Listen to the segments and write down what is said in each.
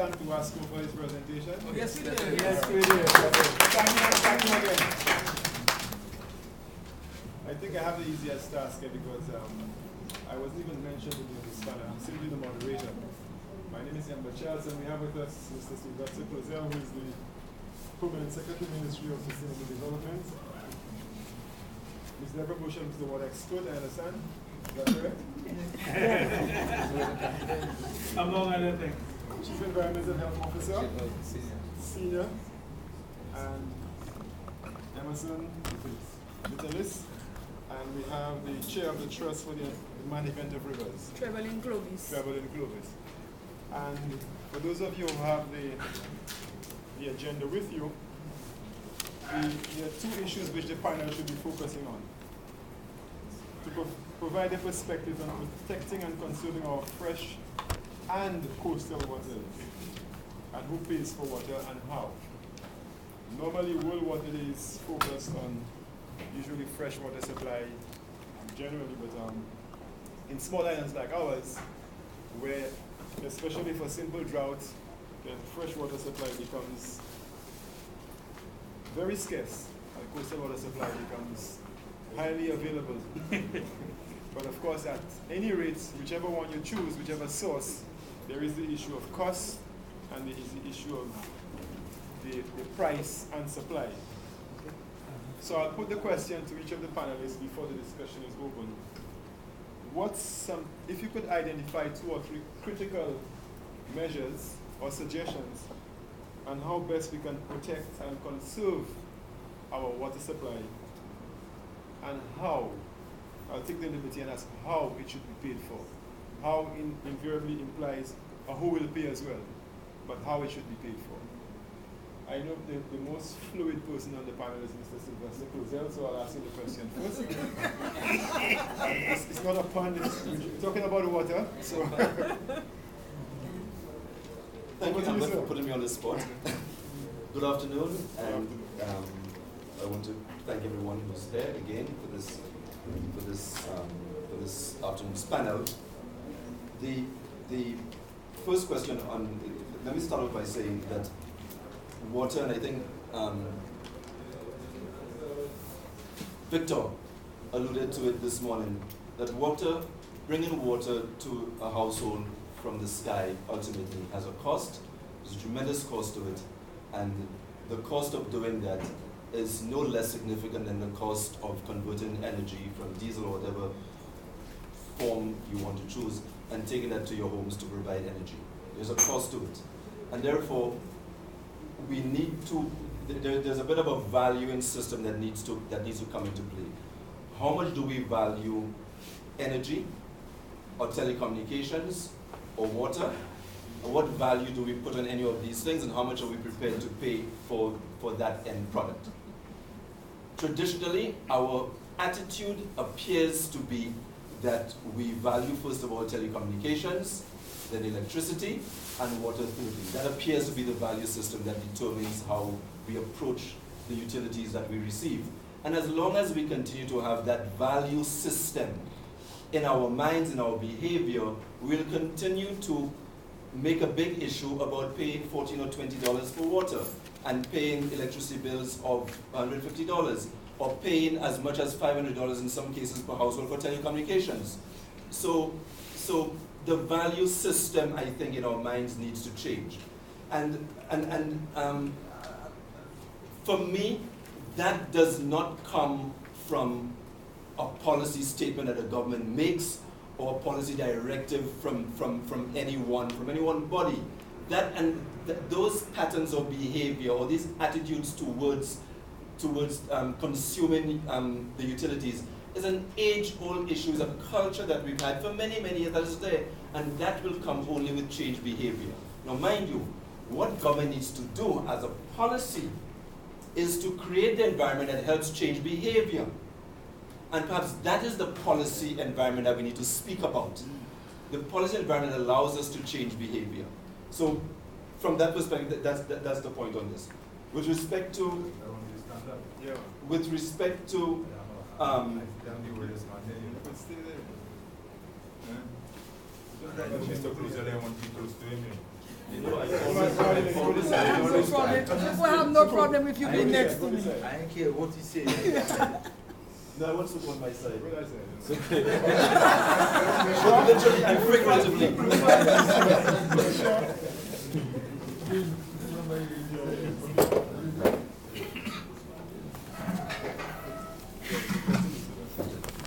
thank Wasco for his presentation? Oh, yes, we did. Yes, we did. Thank you again. I think I have the easiest task here because I wasn't even mentioned in this panel. I'm simply the moderator. My name is Yamba Charles, and we have with us Mr. Sylvester Clozel, who is the Permanent Secretary, Ministry of Sustainable Development. Ms. Deborah Bush is the water expert, I understand. Is that correct? Among other things. Chief Environmental Health Officer. Senior. And Emerson Vitalis. And we have the Chair of the Trust for the Management of Rivers. Trevelyan Clovis. Trevelyan Clovis. And for those of you who have the agenda with you, there are two issues which the panel should be focusing on. To provide a perspective on protecting and conserving our fresh and coastal waters, and who pays for water and how. Normally, World Water Day is focused on usually fresh water supply generally, but in small islands like ours, where especially for simple droughts, the fresh water supply becomes very scarce, and coastal water supply becomes highly available. But of course, at any rate, whichever one you choose, whichever source, there is the issue of cost, and there is the issue of the price and supply. So I'll put the question to each of the panelists before the discussion is open. If you could identify 2 or 3 critical measures or suggestions on how best we can protect and conserve our water supply, and how, I'll take the liberty and ask how it should be paid for. How invariably implies who will pay as well, but how it should be paid for. I know the most fluid person on the panel is Mr. Sylvester Clozel, so I'll ask you the question first. It's not a pun, we're talking about water. So Thank you, Amber, for putting me on the spot. Good afternoon, and I want to thank everyone who's there again for this afternoon's panel. The first question let me start off by saying that water, and I think Victor alluded to it this morning, that bringing water to a household from the sky ultimately has a cost. There's a tremendous cost to it, and the cost of doing that is no less significant than the cost of converting energy from diesel or whatever form you want to choose and taking that to your homes to provide energy. There's a cost to it. And therefore, we need to, there's a bit of a valuing system that needs to come into play. How much do we value energy or telecommunications or water? And what value do we put on any of these things, and how much are we prepared to pay for that end product? Traditionally, our attitude appears to be that we value, first of all, telecommunications, then electricity, and water thirdly. That appears to be the value system that determines how we approach the utilities that we receive. And as long as we continue to have that value system in our minds, in our behavior, we'll continue to make a big issue about paying $14 or $20 for water, and paying electricity bills of $150, or paying as much as $500 in some cases per household for telecommunications. So the value system, I think, in our minds needs to change. And for me, that does not come from a policy statement that the government makes or a policy directive from any one body. Those patterns of behavior or these attitudes towards consuming the utilities is an age-old issue, is a culture that we've had for many, many years that is there, and that will come only with changed behavior. Now mind you, what government needs to do as a policy is to create the environment that helps change behavior. And perhaps that is the policy environment that we need to speak about. The policy environment allows us to change behavior. So from that perspective, that's the point on this. With respect to, Mr. Clozel, I want you close to him. No, I have no problem if you be next to me. I ain't care what he say. No, I want to on my side. What I said. But literally and figuratively.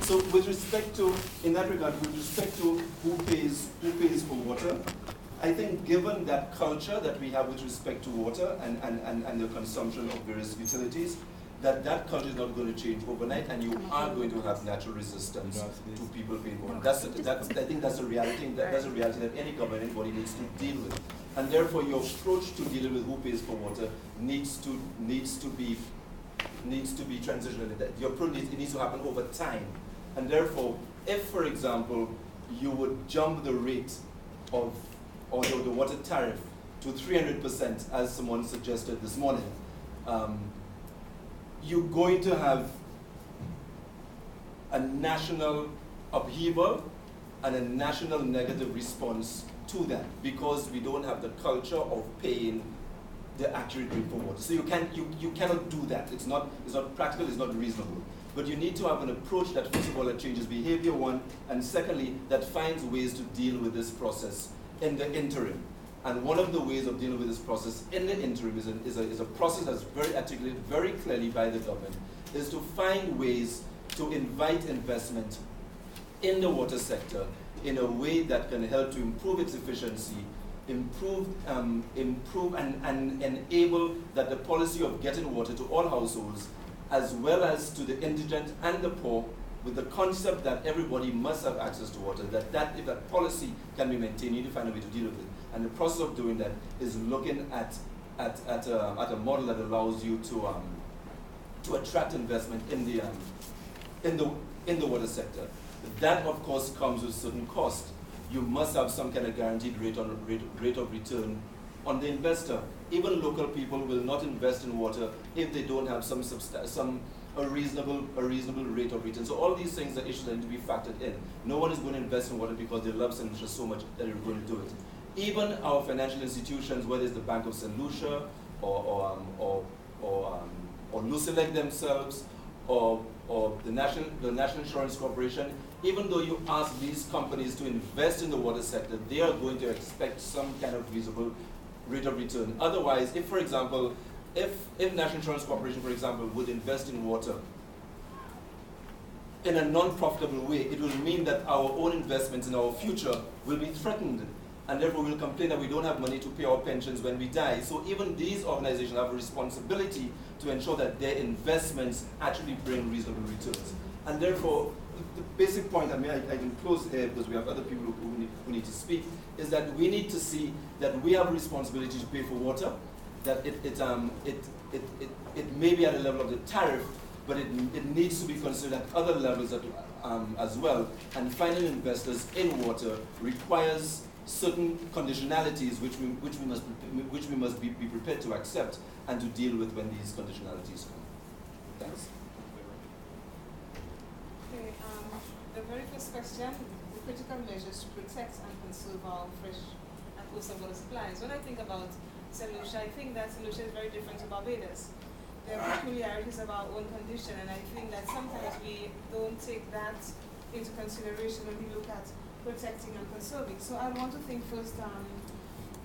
So with respect to, in that regard, with respect to who pays for water, I think given that culture that we have with respect to water and the consumption of various utilities, that culture is not going to change overnight, and you are going to have natural resistance to people paying for it. I think that's a reality. That's a reality that any governing body needs to deal with, and therefore your approach to dealing with who pays for water needs to be transitional. Your approach needs to happen over time, and therefore, if for example you would jump the rate of the water tariff to 300%, as someone suggested this morning. You're going to have a national upheaval and a national negative response to that because we don't have the culture of paying the accurate rate for water. So you cannot do that. It's not practical, it's not reasonable. But you need to have an approach that first of all that changes behavior, one, and secondly, that finds ways to deal with this process in the interim. And one of the ways of dealing with this process in the interim is a process that's very articulated very clearly by the government, is to find ways to invite investment in the water sector in a way that can help to improve its efficiency, improve and enable that the policy of getting water to all households, as well as to the indigent and the poor, with the concept that everybody must have access to water, that if that policy can be maintained, you need to find a way to deal with it. And the process of doing that is looking at a model that allows you to attract investment in the water sector. That of course comes with certain cost. You must have some kind of guaranteed rate of return on the investor. Even local people will not invest in water if they don't have a reasonable rate of return. So all these things are issues that need to be factored in. No one is going to invest in water because they love St. Lucia so much that they're going to do it. Even our financial institutions, whether it's the Bank of St. Lucia or Lucelec themselves or the National Insurance Corporation, even though you ask these companies to invest in the water sector, they are going to expect some kind of reasonable rate of return. Otherwise, if for example, if National Insurance Corporation, for example, would invest in water in a non-profitable way, it will mean that our own investments in our future will be threatened. And therefore we'll complain that we don't have money to pay our pensions when we die. So even these organizations have a responsibility to ensure that their investments actually bring reasonable returns. And therefore, the basic point, I can close here because we have other people who need to speak, is that we need to see that we have a responsibility to pay for water, that it may be at a level of the tariff, but it needs to be considered at other levels as well. And finding investors in water requires certain conditionalities which we must be prepared to accept and to deal with when these conditionalities come. Thanks. Okay, the very first question, the critical measures to protect and conserve our fresh and coastal water supplies. When I think about St. Lucia, I think that St. Lucia is very different to Barbados. There are peculiarities of our own condition, and I think that sometimes we don't take that into consideration when we look at protecting and conserving. So I want to think first,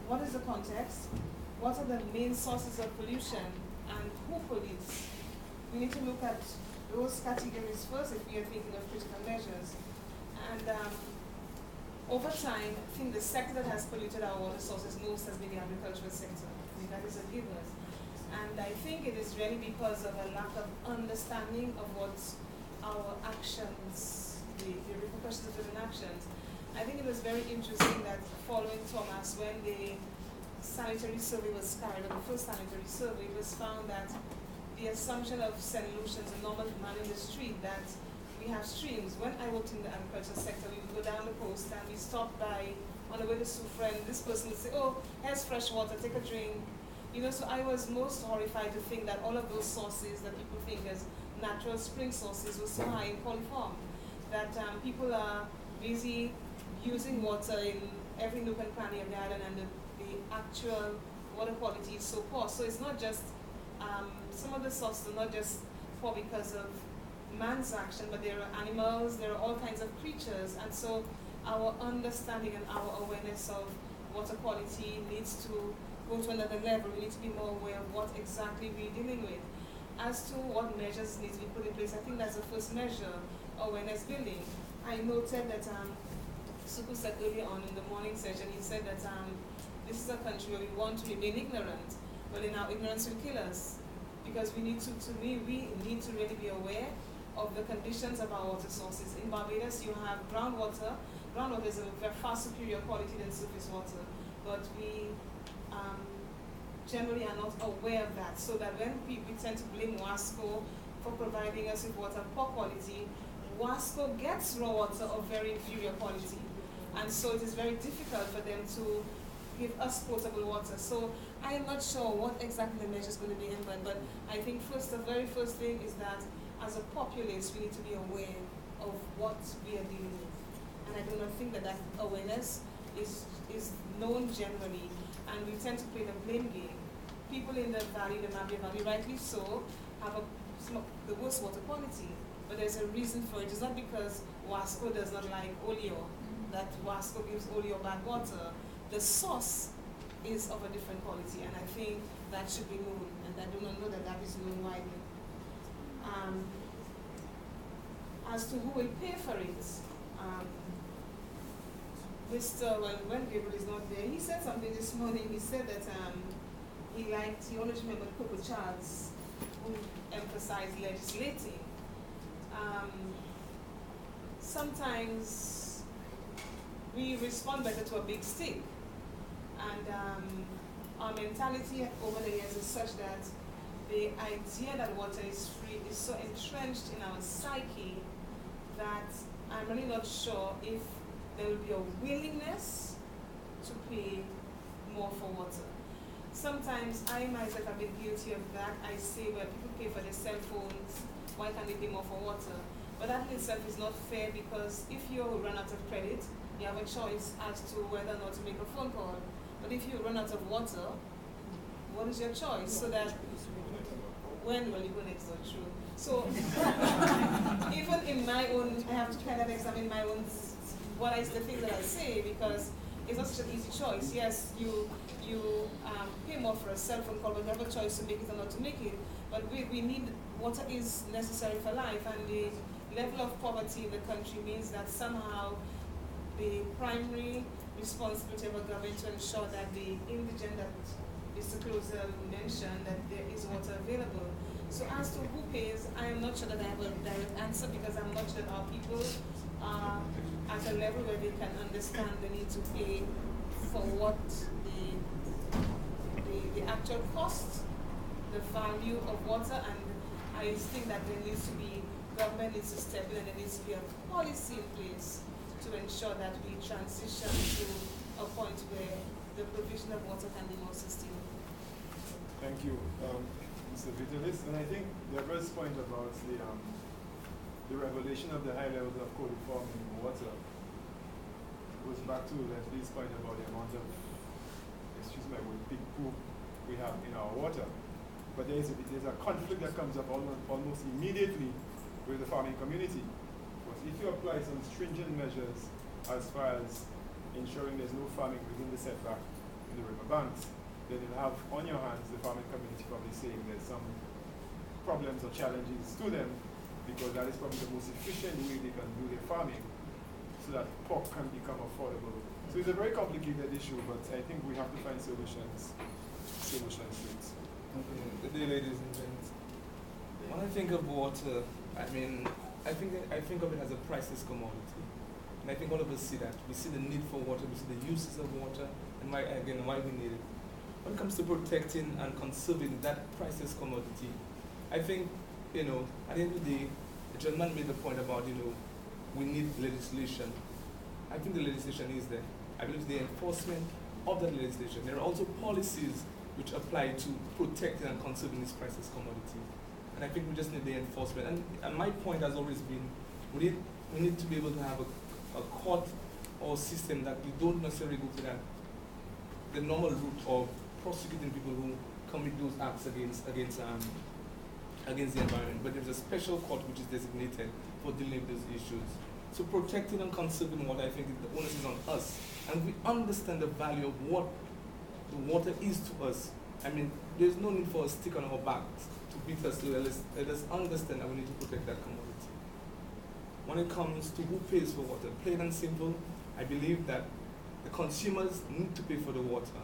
what is the context? What are the main sources of pollution and who pollutes? We need to look at those categories first if we are thinking of critical measures. And over time, I think the sector that has polluted our water sources most has been the agricultural sector. I mean, that is a given. And I think it is really because of a lack of understanding of what our actions, the repercussions of certain actions. I think it was very interesting that following Thomas, when the sanitary survey was carried out, the first sanitary survey, it was found that the assumption of St. Lucians, a normal man in the street, that we have streams. When I worked in the agriculture sector, we would go down the coast and we stopped by on the way to Soufrière, and this person would say, oh, here's fresh water, take a drink. You know, so I was most horrified to think that all of those sources that people think as natural spring sources were so high in coliform, that people are busy using water in every nook and cranny of the island, and the actual water quality is so poor. So it's not just, some of the sources are not just poor because of man's action, but there are animals, there are all kinds of creatures, and so our understanding and our awareness of water quality needs to go to another level. We need to be more aware of what exactly we're dealing with. As to what measures need to be put in place, I think that's the first measure, awareness building. I noted that Suku said earlier on in the morning session, he said that this is a country where we want to remain ignorant, but in our ignorance will kill us. Because we need to we need to really be aware of the conditions of our water sources. In Barbados, you have groundwater. Groundwater is of a far superior quality than surface water, but we generally are not aware of that. So that when we tend to blame WASCO for providing us with water of poor quality, WASCO gets raw water of very inferior quality. And so it is very difficult for them to give us potable water. So I am not sure what exactly the measure is going to be implemented, but I think the very first thing is that as a populace, we need to be aware of what we are dealing with. And I do not think that awareness is known generally, and we tend to play the blame game. People in the valley, the Mabia Valley, rightly so, have the worst water quality, but there's a reason for it. It's not because WASCO does not like Oleo, that WASCO gives Oleo bad water. The source is of a different quality, and I think that should be known, and I do not know that is known widely. As to who will pay for it, when Gabriel is not there, he said something this morning. He said that he always remembered Coco Charles, who emphasized legislating. Sometimes we respond better to a big stick. And our mentality over the years is such that the idea that water is free is so entrenched in our psyche that I'm really not sure if there will be a willingness to pay more for water. Sometimes I myself have been guilty of that. I say, well, people pay for their cell phones, why can't they pay more for water? But that in itself is not fair, because if you run out of credit, you have a choice as to whether or not to make a phone call. But if you run out of water, what is your choice? So that you go next door, true. So even in my own, I have to kind of examine my own, what is the thing that I say, because it's not such an easy choice. Yes, you pay more for a cell phone call, but you have a choice to make it or not to make it. But we need, water is necessary for life, and the level of poverty in the country means that somehow the primary responsibility of a government to ensure that the indigent that Mr. Closer mentioned, that there is water available. So as to who pays, I am not sure that I have a direct answer, because I'm not sure that our people are at a level where they can understand the need to pay for what the actual cost, the value of water, and I think that there needs to be, government needs to step in, and there needs to be a policy in place to ensure that we transition to a point where the provision of water can be more sustainable. Thank you, Mr. Vitalis. And I think the first point about the revelation of the high levels of coliform in water goes back to Leslie's point about the amount of, excuse my word, big poop we have in our water. But there's a conflict that comes up almost immediately with the farming community. Because if you apply some stringent measures as far as ensuring there's no farming within the setback in the riverbanks, then you'll have on your hands the farming community probably saying there's some problems or challenges to them, because that is probably the most efficient way they can do their farming so that pork can become affordable. So it's a very complicated issue, but I think we have to find solutions to it. Good day, ladies and gents. When I think of water, I think of it as a priceless commodity. And I think all of us see that. We see the need for water, we see the uses of water, and why we need it. When it comes to protecting and conserving that priceless commodity, I think, at the end of the day, the gentleman made the point about, we need legislation. I think the legislation is there. I believe the enforcement of that legislation. There are also policies which apply to protecting and conserving this priceless commodity. And I think we just need the enforcement. And my point has always been, we need to be able to have a court or system that we don't necessarily go to the normal route of prosecuting people who commit those acts against the environment, but there's a special court which is designated for dealing with those issues. So protecting and conserving water, I think the onus is on us. And we understand the value of what the water is to us. I mean, there's no need for a stick on our backs to beat us. Let us understand that we need to protect that commodity. When it comes to who pays for water, plain and simple, I believe that the consumers need to pay for the water.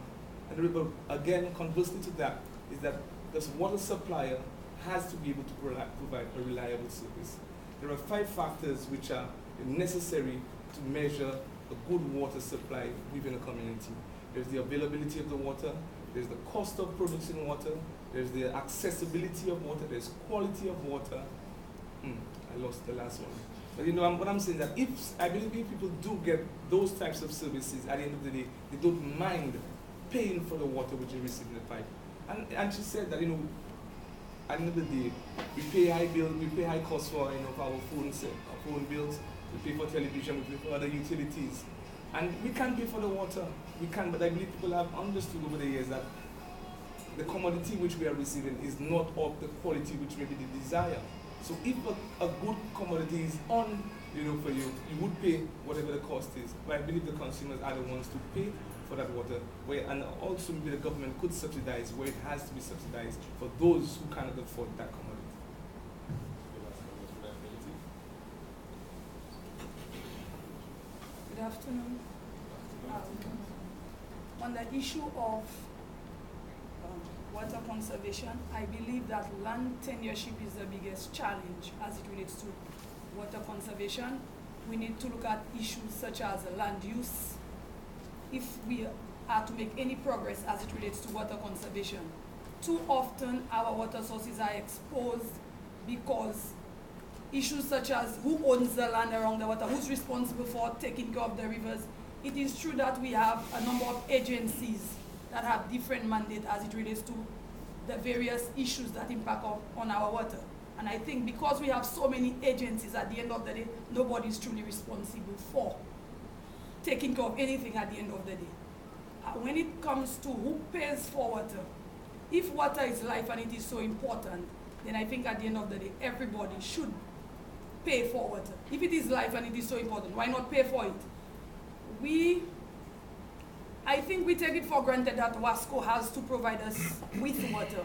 And again, conversely to that, is that the water supplier has to be able to provide a reliable service. There are 5 factors which are necessary to measure a good water supply within a community. There's the availability of the water, there's the cost of producing water, there's the accessibility of water, there's quality of water. I lost the last one. But what I'm saying that I believe if people do get those types of services, at the end of the day, they don't mind paying for the water which they receive in the pipe. And she said that, at the end of the day, we pay high bills, we pay high costs for, for our phone bills, we pay for television, we pay for other utilities. And we can pay for the water, we can, but I believe people have understood over the years that the commodity which we are receiving is not of the quality which maybe they desire. So if a good commodity is on, for you, you would pay whatever the cost is. But I believe the consumers are the ones to pay for that water, and also maybe the government could subsidize where it has to be subsidized for those who cannot afford that commodity. Good afternoon. On the issue of water conservation, I believe that land tenureship is the biggest challenge as it relates to water conservation. We need to look at issues such as land use if we are to make any progress as it relates to water conservation. Too often our water sources are exposed because issues such as who owns the land around the water, who's responsible for taking care of the rivers. It is true that we have a number of agencies that have different mandates as it relates to the various issues that impact on our water. And I think because we have so many agencies, at the end of the day, nobody is truly responsible for taking care of anything at the end of the day. When it comes to who pays for water, if water is life and it is so important, then I think at the end of the day, everybody should pay for water. If it is life and it is so important, why not pay for it? I think we take it for granted that WASCO has to provide us with water.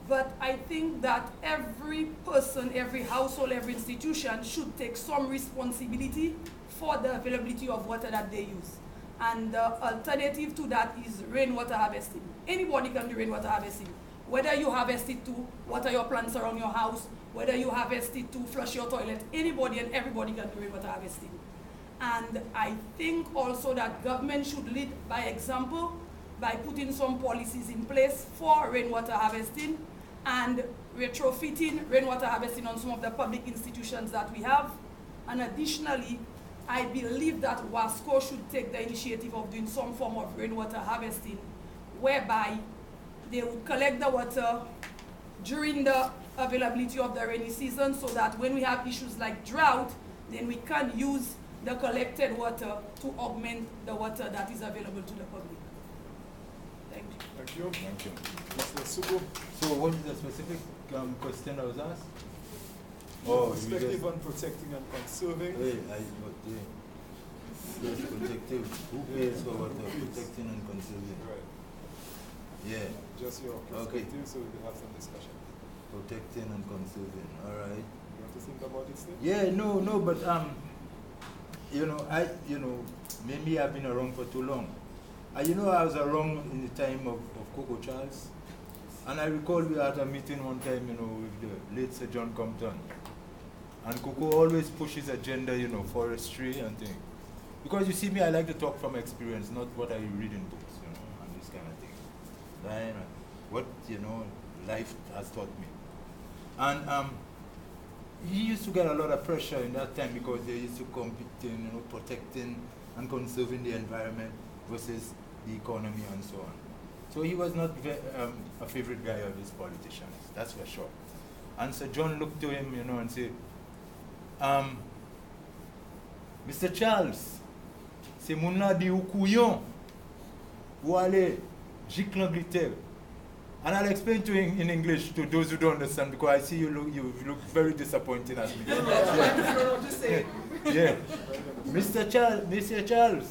But I think that every person, every household, every institution should take some responsibility for the availability of water that they use. And the alternative to that is rainwater harvesting. Anybody can do rainwater harvesting. Whether you harvest it to water your plants around your house, whether you harvest it to flush your toilet, anybody and everybody can do rainwater harvesting. And I think also that government should lead by example by putting some policies in place for rainwater harvesting and retrofitting rainwater harvesting on some of the public institutions that we have. And additionally, I believe that WASCO should take the initiative of doing some form of rainwater harvesting whereby they would collect the water during the availability of the rainy season so that when we have issues like drought, then we can use the collected water to augment the water that is available to the public. Thank you. Thank you. Thank you. Mr. Suko, So what is the specific question I was asked? perspective on protecting and conserving. Yes, protective. Who pays for water? Protecting and conserving. Right. Yeah. Just your perspective so we can have some discussion. Protecting and conserving. All right. You want to think about it still? Yeah, no, but maybe I've been around for too long. I was around in the time of Coco Charles, and I recall we had a meeting one time, with the late Sir John Compton, and Coco always pushes agenda, forestry and things. Because you see me, I like to talk from experience, not what I read in books, and this kind of thing. Then, what life has taught me, and he used to get a lot of pressure in that time because they used to compete in, protecting and conserving the environment versus the economy and so on. So he was not a favorite guy of these politicians, that's for sure. And so John looked to him, and said, Mr. Charles, c'est mon là di ou couillon, ou aller, Giclangliter. And I'll explain to you in English to those who don't understand, because I see you look very disappointed at me. Yeah. Mr. Charles,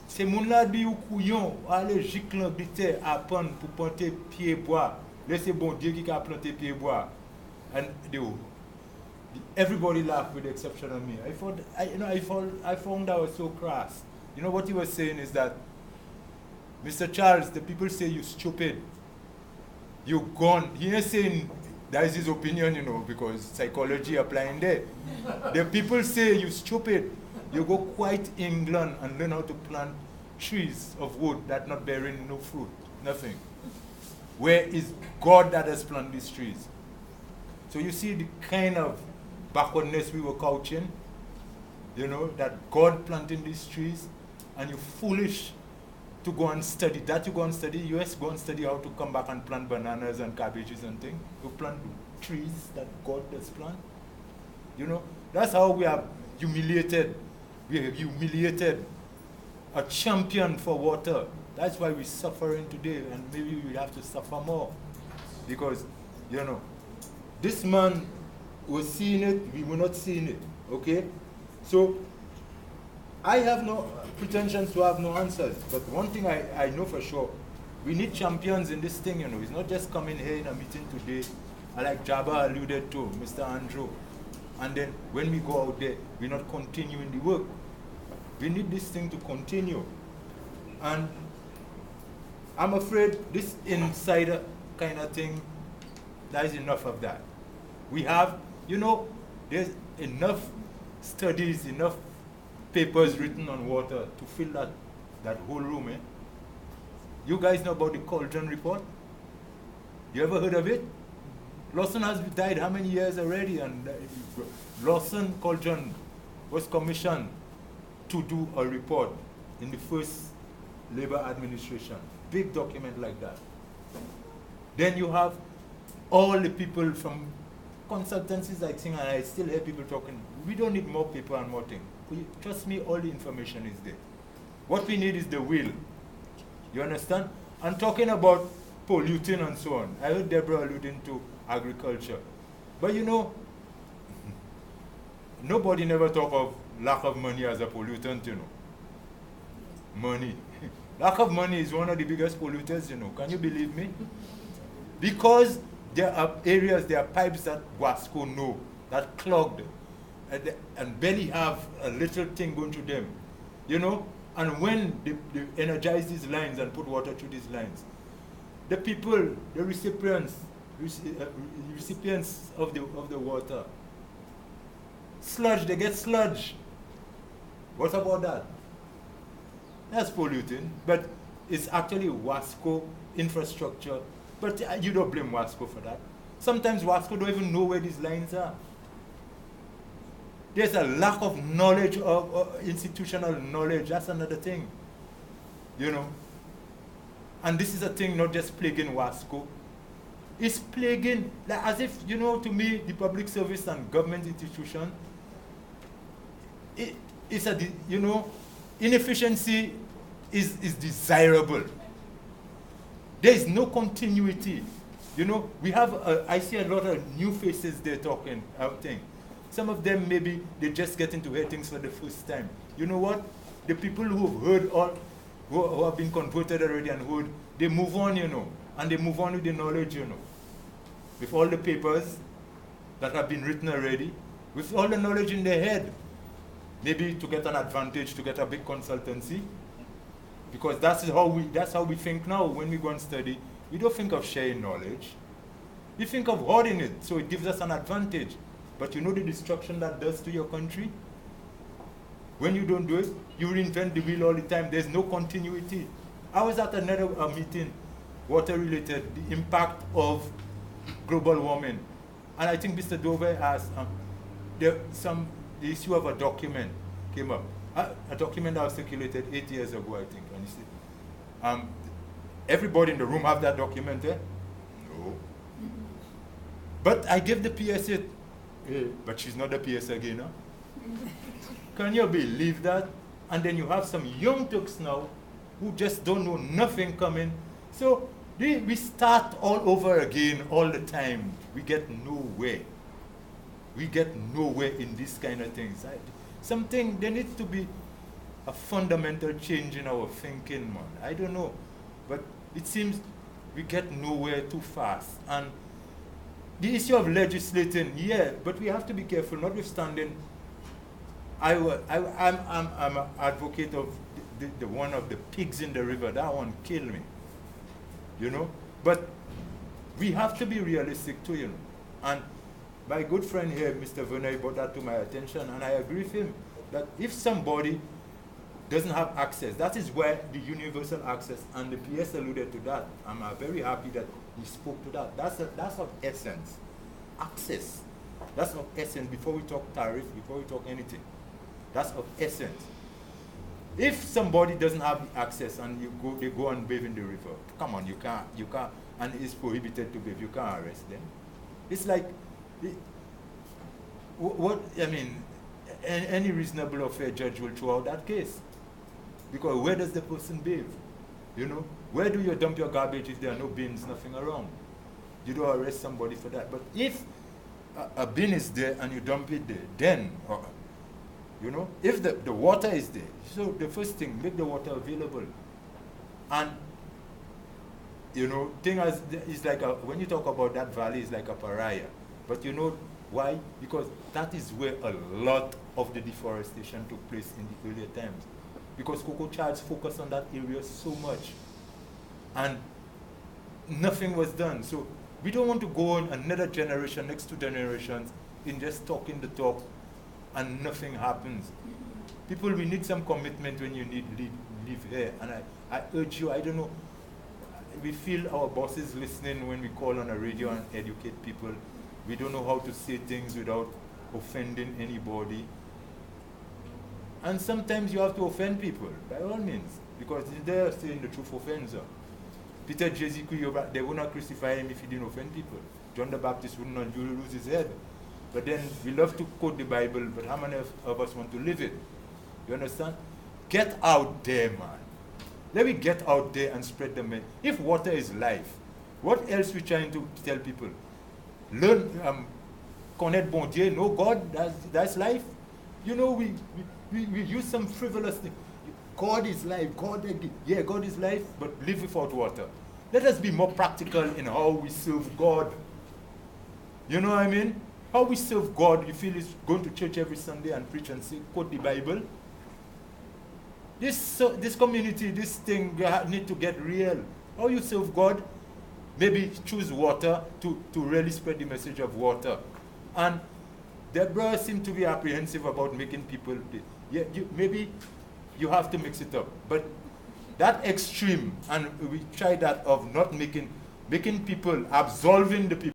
c'est moun la di ou couillon, aller Giclangliter apprendre pour planter pied bois. Laissez bon Dieu qui a planté pied bois. And everybody laughed with the exception of me. I found that was so crass. You know what he was saying is that, Mr. Charles, the people say you stupid. You gone. He ain't saying that is his opinion, you know, because psychology applying there. The people say you stupid. You go quite England and learn how to plant trees of wood that not bearing no fruit, nothing. Where is God that has planted these trees? So you see the kind of backwardness we were couching, you know, that God planting these trees, and you're foolish to go and study that. You go and study, US go and study how to come back and plant bananas and cabbages and things. You plant trees that God has planted. You know, that's how we have humiliated. We have humiliated a champion for water. That's why we're suffering today, and maybe we have to suffer more. Because, you know, this man was seeing it, we were not seeing it, okay? So, I have no pretensions to have no answers, but one thing I know for sure, we need champions in this thing, you know. It's not just coming here in a meeting today, and like Jabba alluded to, Mr. Andrew, and then when we go out there, we're not continuing the work. We need this thing to continue. And I'm afraid this insider kind of thing, there is enough of that. We have, you know, there's enough studies, enough papers written on water to fill that whole room, eh? You guys know about the Cauldron Report? You ever heard of it? Lawson has died how many years already? And Lawson Cauldron was commissioned to do a report in the first Labour administration. Big document like that. Then you have all the people from consultancies like Singh, and I still hear people talking, we don't need more paper and more things. Trust me, all the information is there. What we need is the will. You understand? And talking about polluting and so on, I heard Deborah alluding to agriculture. But you know, nobody never talk of lack of money as a pollutant, you know. Money. Lack of money is one of the biggest polluters, you know. Can you believe me? Because there are areas, there are pipes that Wasco know that clogged and barely have a little thing going through them, you know. And when they energize these lines and put water through these lines, the people, the recipients of the water, sludge, they get sludge. What about that? That's polluting, but it's actually Wasco infrastructure. But you don't blame Wasco for that. Sometimes Wasco don't even know where these lines are. There's a lack of knowledge, of institutional knowledge. That's another thing, you know. And this is a thing not just plaguing Wasco. It's plaguing, like, as if, you know, to me, the public service and government institution, it's a, you know, inefficiency is desirable. There is no continuity. You know, we have, I see a lot of new faces there talking, thing. Some of them maybe they just get into hear things for the first time. You know what? The people who have heard all, who have been converted already and heard, they move on, you know, and they move on with the knowledge, you know, with all the papers that have been written already, with all the knowledge in their head, maybe to get an advantage, to get a big consultancy, because that's how we think now when we go and study. We don't think of sharing knowledge. We think of hoarding it, so it gives us an advantage. But you know the destruction that does to your country? When you don't do it, you reinvent the wheel all the time. There's no continuity. I was at another meeting, water related, the impact of global warming. And I think Mr. Dover asked, the issue of a document came up. A document that was circulated 8 years ago, I think. And you see, everybody in the room have that document there? No. But I gave the PSA. But she's not the PS again, huh? Can you believe that? And then you have some young Turks now who just don't know nothing coming. So we start all over again all the time. We get nowhere. We get nowhere in these kind of things. Something, there needs to be a fundamental change in our thinking, man. I don't know. But it seems we get nowhere too fast. And the issue of legislating, yeah, but we have to be careful, notwithstanding. I'm an advocate of the one of the pigs in the river. That one killed me, you know. But we have to be realistic too, you know. And my good friend here, Mr. Werner, brought that to my attention, and I agree with him that if somebody doesn't have access, that is where the universal access, and the PS alluded to that. I'm very happy that he spoke to that. That's of essence. Access. That's of essence before we talk tariff, before we talk anything. That's of essence. If somebody doesn't have access and they go and bathe in the river, come on, you can't, and it's prohibited to bathe, you can't arrest them. It's like, any reasonable or fair judge will throw out that case. Because where does the person bathe? You know, where do you dump your garbage if there are no bins, nothing around? You don't arrest somebody for that. But if a bin is there and you dump it there, then, you know, if the water is there, so the first thing, make the water available. And, you know, it's like when you talk about that valley, it's like a pariah. But you know why? Because that is where a lot of the deforestation took place in the earlier times. Because Cocoa Charles focused on that area so much. And nothing was done. So we don't want to go on another generation, next 2 generations, in just talking the talk and nothing happens. People, we need some commitment when you live here. And I urge you, I don't know, we feel our bosses listening when we call on a radio and educate people. We don't know how to say things without offending anybody. And sometimes you have to offend people, by all means, because they're saying the truth offends her. Peter Jeziku, they would not crucify him if he didn't offend people. John the Baptist would not lose his head. But then we love to quote the Bible, but how many of us want to live it? You understand? Get out there, man. Let me get out there and spread the message. If water is life, what else we trying to tell people? Learn, connaître bon Dieu, know God, that's life. You know, we use some frivolous thing. God is life, God is life, but live without water. Let us be more practical in how we serve God. You know what I mean? How we serve God, you feel is going to church every Sunday and preach and say, quote the Bible. This community, this thing, need to get real. How you serve God? Maybe choose water to really spread the message of water. And Deborah seemed to be apprehensive about making people, maybe you have to mix it up. But that extreme, and we try that of not making people, absolving the people.